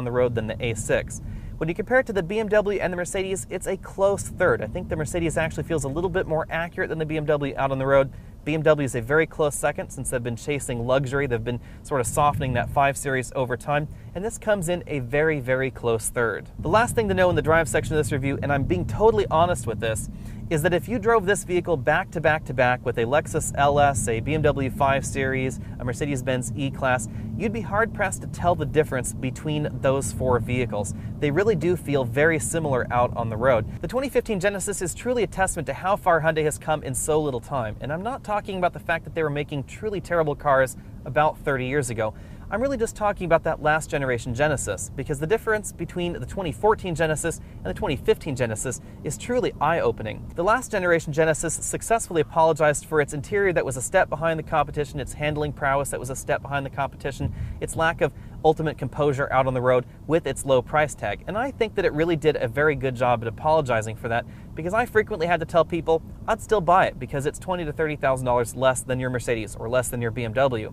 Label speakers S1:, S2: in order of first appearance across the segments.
S1: the road than the A6. When you compare it to the BMW and the Mercedes, it's a close third. I think the Mercedes actually feels a little bit more accurate than the BMW out on the road. BMW is a very close second since they've been chasing luxury. They've been sort of softening that 5 Series over time, and this comes in a very, very close third. The last thing to know in the drive section of this review, and I'm being totally honest with this, is that if you drove this vehicle back to back to back with a Lexus LS, a BMW 5 Series, a Mercedes-Benz E-Class, you'd be hard-pressed to tell the difference between those 4 vehicles. They really do feel very similar out on the road. The 2015 Genesis is truly a testament to how far Hyundai has come in so little time, and I'm not talking about the fact that they were making truly terrible cars about 30 years ago. I'm really just talking about that last generation Genesis, because the difference between the 2014 Genesis and the 2015 Genesis is truly eye-opening. The last generation Genesis successfully apologized for its interior that was a step behind the competition, its handling prowess that was a step behind the competition, its lack of ultimate composure out on the road with its low price tag. And I think that it really did a very good job at apologizing for that, because I frequently had to tell people I'd still buy it because it's $20,000 to $30,000 less than your Mercedes or less than your BMW.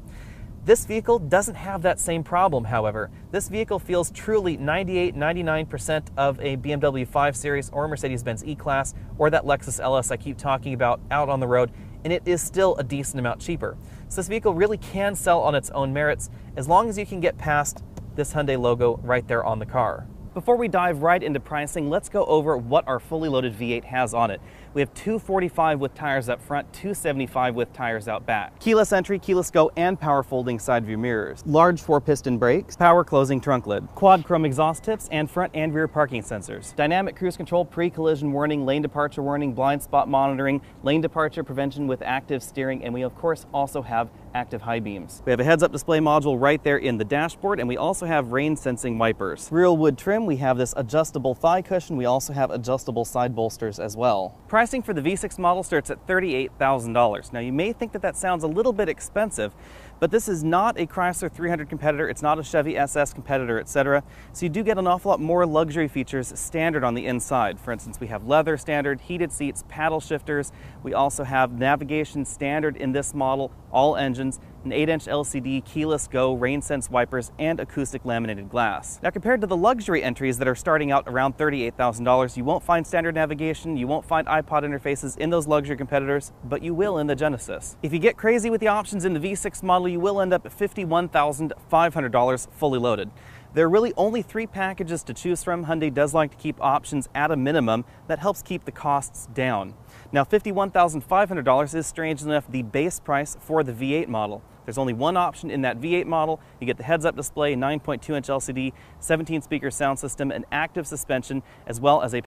S1: This vehicle doesn't have that same problem, however. This vehicle feels truly 98–99% of a BMW 5 Series or Mercedes-Benz E-Class or that Lexus LS I keep talking about out on the road, and it is still a decent amount cheaper. So this vehicle really can sell on its own merits as long as you can get past this Hyundai logo right there on the car. Before we dive right into pricing, let's go over what our fully loaded V8 has on it. We have 245 with tires up front, 275 with tires out back. Keyless entry, keyless go, and power folding side view mirrors. Large 4-piston brakes, power closing trunk lid, quad chrome exhaust tips, and front and rear parking sensors. Dynamic cruise control, pre-collision warning, lane departure warning, blind spot monitoring, lane departure prevention with active steering, and we of course also have active high beams. We have a heads-up display module right there in the dashboard, and we also have rain sensing wipers. Real wood trim, we have this adjustable thigh cushion. We also have adjustable side bolsters as well. Pricing for the V6 model starts at $38,000. Now you may think that that sounds a little bit expensive, but this is not a Chrysler 300 competitor, it's not a Chevy SS competitor, etc. So you do get an awful lot more luxury features standard on the inside. For instance, we have leather standard, heated seats, paddle shifters. We also have navigation standard in this model, all engines, an 8-inch LCD, keyless go, rain sense wipers, and acoustic laminated glass. Now compared to the luxury entries that are starting out around $38,000, you won't find standard navigation, you won't find iPod interfaces in those luxury competitors, but you will in the Genesis. If you get crazy with the options in the V6 model, you will end up at $51,500 fully loaded. There are really only 3 packages to choose from. Hyundai does like to keep options at a minimum. That helps keep the costs down. Now, $51,500 is, strangely enough, the base price for the V8 model. There's only one option in that V8 model. You get the heads-up display, 9.2-inch LCD, 17-speaker sound system, an active suspension, as well as a